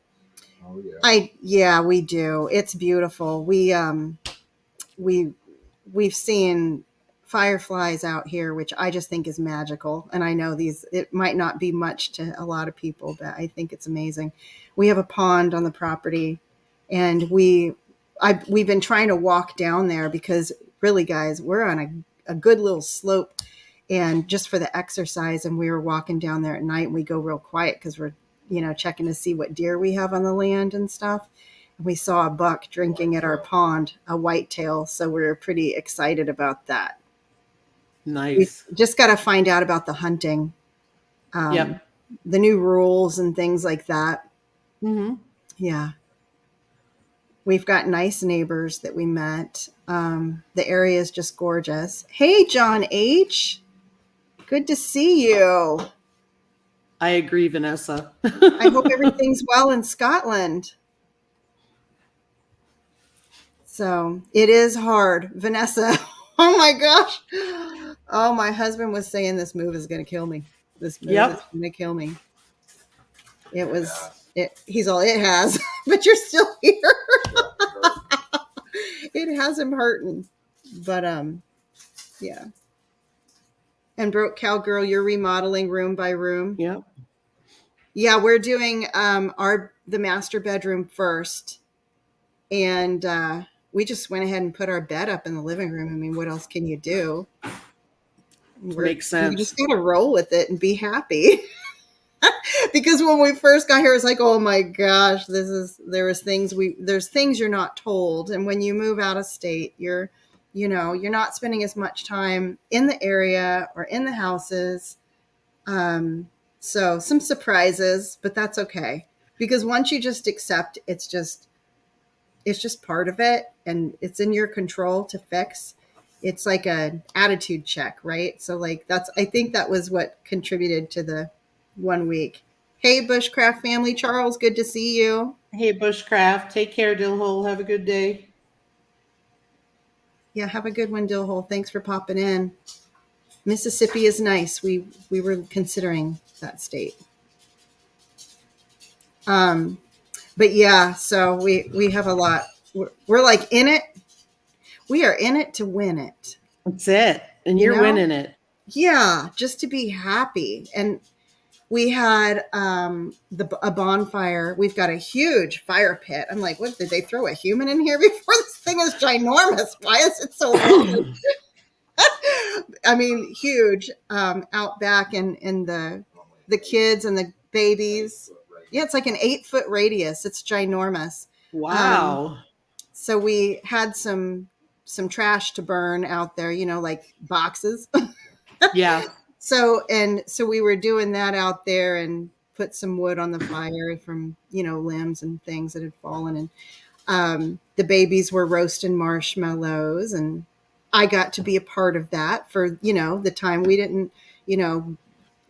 Oh yeah. Yeah, we do. It's beautiful. We've seen fireflies out here, which I just think is magical. And I know it might not be much to a lot of people, but I think it's amazing. We have a pond on the property, and we've been trying to walk down there because really, guys, we're on a good little slope, and just for the exercise. And we were walking down there at night, and we go real quiet because we're, checking to see what deer we have on the land and stuff. We saw a buck drinking at our pond, a whitetail, so we were pretty excited about that. Nice. We just got to find out about the hunting, Yep. the new rules and things like that. Mm-hmm. Yeah. We've got nice neighbors that we met. The area is just gorgeous. Hey, John H. Good to see you. I agree, Vanessa. I hope everything's well in Scotland. So it is hard. Vanessa, oh my gosh. Oh, my husband was saying this move is going to kill me. This move is going to kill me. He's all, it has, but you're still here. It has him hurting. But, yeah. And Broke Cowgirl, you're remodeling room by room. Yep. Yeah, we're doing the master bedroom first. And we just went ahead and put our bed up in the living room. I mean, what else can you do? Makes sense. You just got to roll with it and be happy. Because when we first got here, it's like, oh my gosh, there's things you're not told. And when you move out of state, you're not spending as much time in the area or in the houses. So some surprises, but that's okay. Because once you just accept, it's just part of it, and it's in your control to fix. It's like an attitude check, right? So like I think that was what contributed to the 1 week. Hey, Bushcraft family. Charles, good to see you. Hey, Bushcraft. Take care, Dillhole. Have a good day. Yeah, have a good one, Dillhole. Thanks for popping in. Mississippi is nice. We were considering that state. But yeah, so we have a lot. We're like in it. We are in it to win it. That's it. And you're winning it. Yeah, just to be happy. And we had a bonfire. We've got a huge fire pit. I'm like, what, did they throw a human in here before? This thing is ginormous. Why is it so long? I mean, huge out back, and the kids and the babies. Yeah, it's like an 8-foot radius. It's ginormous. Wow. So we had some trash to burn out there, like boxes. Yeah. So we were doing that out there and put some wood on the fire from, limbs and things that had fallen. And the babies were roasting marshmallows, and I got to be a part of that for, the time we didn't,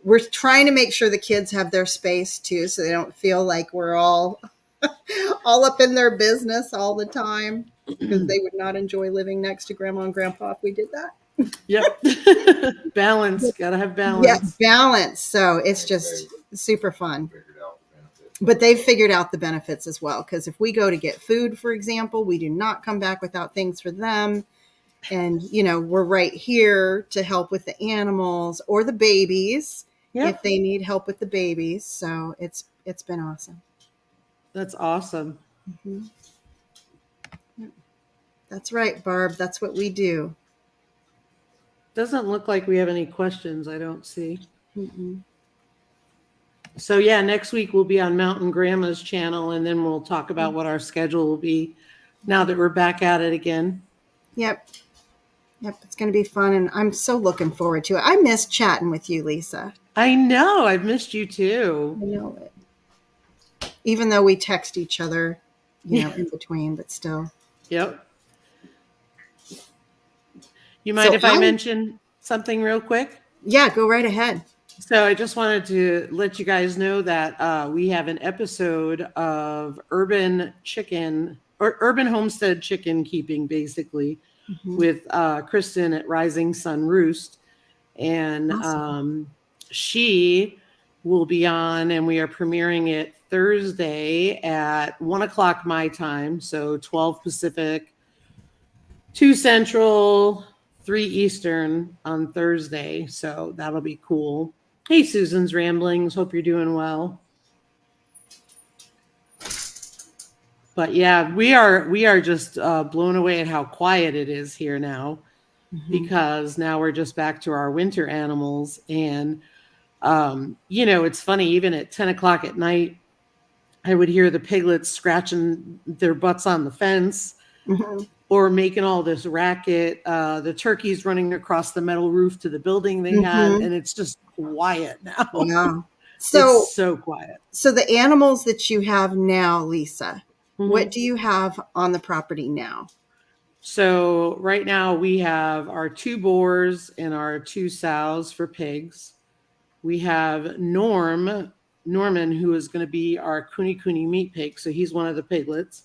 we're trying to make sure the kids have their space too, so they don't feel like we're all up in their business all the time, because they would not enjoy living next to Grandma and Grandpa if we did that. Yep. Balance. Gotta have balance. Yeah, balance. So it's just super fun. but they've figured out the benefits as well. Because if we go to get food, for example, we do not come back without things for them. And, we're right here to help with the animals or the babies if Yep. they need help with the babies. So it's been awesome. That's awesome. Mhm. That's right, Barb. That's what we do. Doesn't look like we have any questions. I don't see. Mm-mm. So yeah, next week we'll be on Mountain Grandma's channel, and then we'll talk about what our schedule will be now that we're back at it again. Yep. It's going to be fun, and I'm so looking forward to it. I miss chatting with you, Lisa. I know. I've missed you too. I know it. Even though we text each other, in between, but still. Yep. You mind if I mention something real quick? Yeah, go right ahead. So I just wanted to let you guys know that we have an episode of urban homestead chicken keeping, basically, with Kristen at Rising Sun Roost. And Awesome. she will be on, and we are premiering it Thursday at 1:00 my time. So 12 Pacific, 2 Central, 3 Eastern on Thursday. So that'll be cool. Hey, Susan's Ramblings. Hope you're doing well. But yeah, we are just blown away at how quiet it is here now, because now we're just back to our winter animals. And it's funny, even at 10 o'clock at night, I would hear the piglets scratching their butts on the fence. Or making all this racket, the turkeys running across the metal roof to the building they had, and it's just quiet now. Wow. So it's so quiet. So the animals that you have now, Lisa, what do you have on the property now? So right now we have our 2 boars and our 2 sows for pigs. We have Norman, who is going to be our Kuni meat pig. So he's one of the piglets.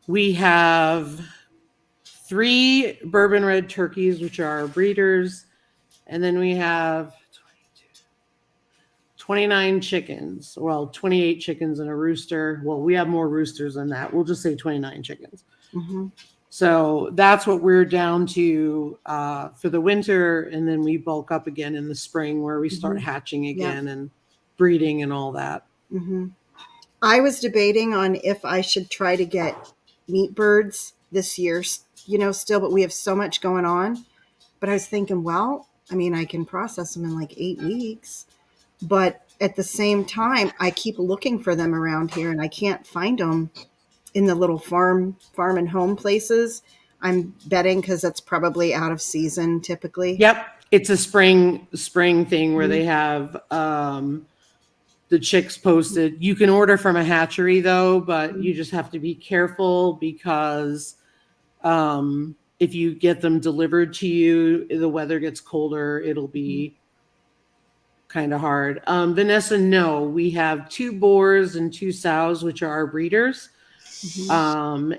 We have 3 bourbon red turkeys, which are our breeders. And then we have 29 chickens. Well, 28 chickens and a rooster. Well, we have more roosters than that. We'll just say 29 chickens. So that's what we're down to for the winter. And then we bulk up again in the spring, where we start hatching again and breeding and all that. I was debating on if I should try to get meat birds this year, still, but we have so much going on. But I was thinking, well, I can process them in like 8 weeks. But at the same time, I keep looking for them around here, and I can't find them in the little farm and home places. I'm betting because that's probably out of season typically. Yep. It's a spring thing where they have the chicks posted. You can order from a hatchery though, but you just have to be careful, because if you get them delivered to you, the weather gets colder, it'll be kind of hard. Vanessa, no, we have 2 boars and 2 sows, which are our breeders.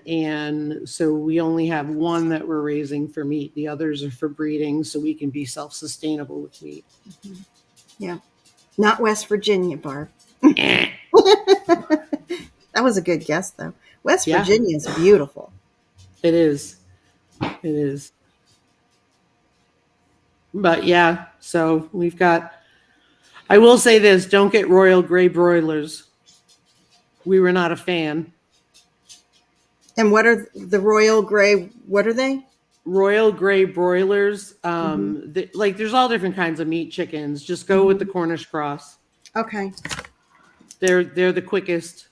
And so we only have 1 that we're raising for meat. The others are for breeding, so we can be self-sustainable with meat. Yeah. Not West Virginia, Barb. Eh. That was a good guess, though. West Virginia is beautiful. It is. It is. But yeah, so we've got, I will say this, don't get Royal Gray broilers. We were not a fan. And what are the Royal Gray? What are they? Royal Gray broilers. There's all different kinds of meat chickens. Just go with the Cornish cross. Okay. They're the quickest.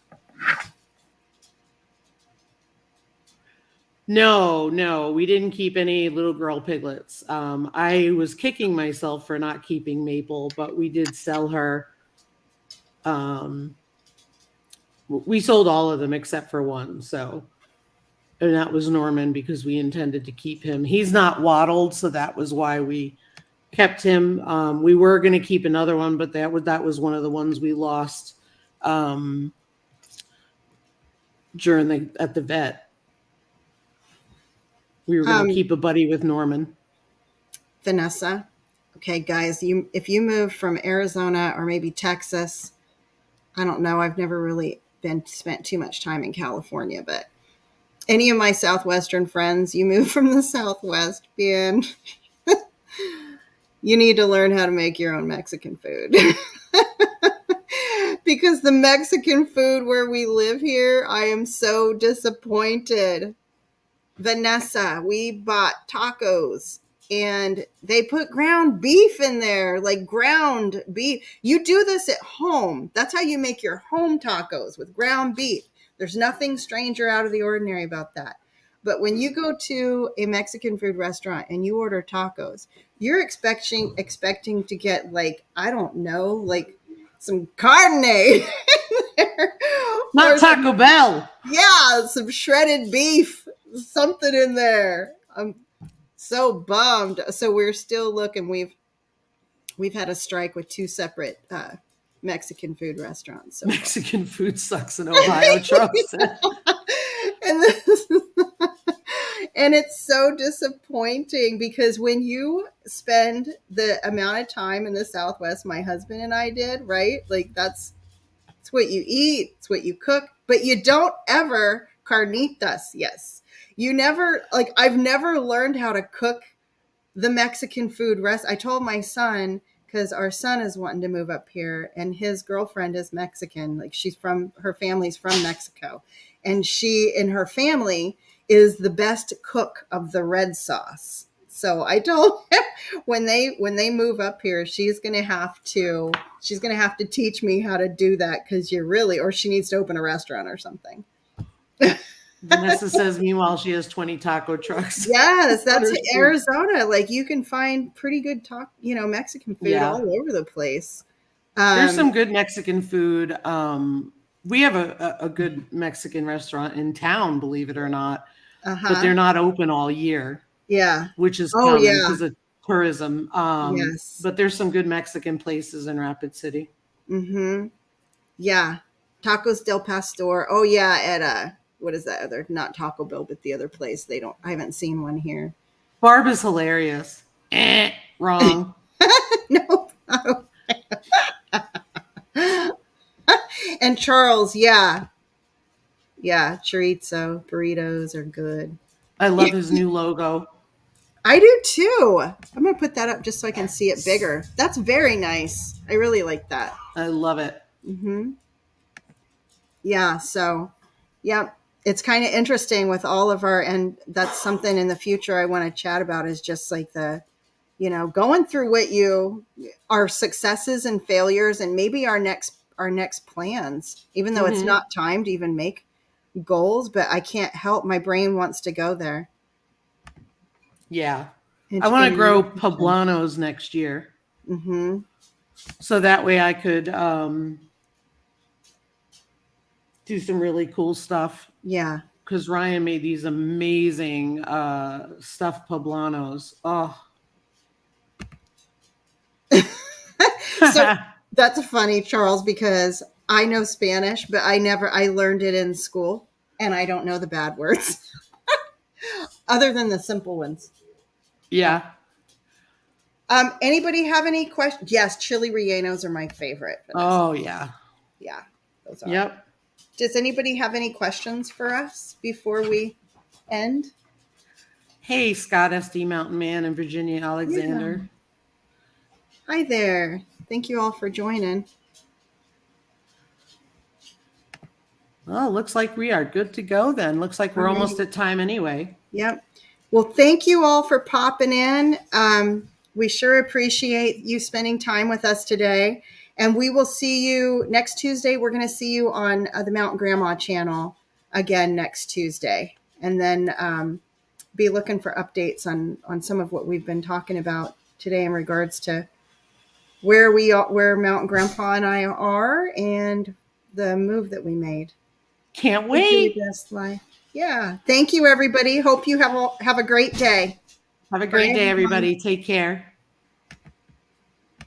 No, we didn't keep any little girl piglets. I was kicking myself for not keeping Maple, but we did sell her. We sold all of them except for 1. And that was Norman, because we intended to keep him. He's not wattled, so that was why we kept him. We were going to keep another one, but that was one of the ones we lost at the vet. We were going to keep a buddy with Norman. Vanessa. Okay, guys, if you move from Arizona or maybe Texas, I don't know. I've never really spent too much time in California, but any of my Southwestern friends, you move from the Southwest, man, you need to learn how to make your own Mexican food. Because the Mexican food where we live here, I am so disappointed. Vanessa, we bought tacos and they put ground beef in there, like ground beef. You do this at home. That's how you make your home tacos, with ground beef. There's nothing strange or out of the ordinary about that. But when you go to a Mexican food restaurant and you order tacos, you're expecting to get, like, I don't know, like some carne in there. Not Taco Bell. Yeah, some shredded beef, something in there. I'm so bummed. So we're still looking. We've had a strike with 2 separate Mexican food restaurants. So Mexican food sucks in Ohio, Charleston. and and it's so disappointing because when you spend the amount of time in the Southwest my husband and I did, right? Like it's what you eat, it's what you cook, but you don't ever carnitas. Yes. You never, like, I've never learned how to cook the Mexican food I told my son, because our son is wanting to move up here and his girlfriend is Mexican. Like, her family's from Mexico, and she and her family is the best cook of the red sauce. So I told him when they move up here, she's gonna have to teach me how to do that, because or she needs to open a restaurant or something. Vanessa says, meanwhile, she has 20 taco trucks. Yes, that's Arizona. Like, you can find pretty good Mexican food all over the place. There's some good Mexican food. We have a good Mexican restaurant in town, believe it or not, but they're not open all year. Yeah, which is common because of tourism. Yes, but there's some good Mexican places in Rapid City. Mm-hmm. Yeah, Tacos del Pastor. Oh yeah, at what is that other? Not Taco Bell, but the other place. I haven't seen one here. Barb is hilarious. Wrong. No. And Charles, yeah, chorizo burritos are good. I love his new logo. I do too. I'm going to put that up just so I can see it bigger. That's very nice. I really like that. I love it. Mm-hmm. Yeah. So, yeah, it's kind of interesting with all of and that's something in the future I want to chat about, is just like going through our successes and failures, and maybe our next plans, even though it's not time to even make goals, but I can't help. My brain wants to go there. Yeah. I want to grow poblanos next year. Mm-hmm. So that way I could do some really cool stuff. Yeah. Because Ryan made these amazing stuffed poblanos. Oh. So that's funny, Charles, because I know Spanish, but I learned it in school, and I don't know the bad words other than the simple ones. Yeah. Anybody have any questions? Yes, chili rellenos are my favorite. Oh, yeah. Yeah, those are. Yep. Does anybody have any questions for us before we end? Hey, Scott SD Mountain Man and Virginia Alexander. Yeah. Hi there. Thank you all for joining. Well, looks like we are good to go then. Looks like we're almost at time anyway. Yep. Well, thank you all for popping in. We sure appreciate you spending time with us today. And we will see you next Tuesday. We're going to see you on the Mountain Grandma channel again next Tuesday. And then be looking for updates on some of what we've been talking about today in regards to where Mountain Grandpa and I are, and the move that we made. Can't wait. Best life. Yeah. Thank you, everybody. Hope you have a great day. Have a great day, everybody. Take care.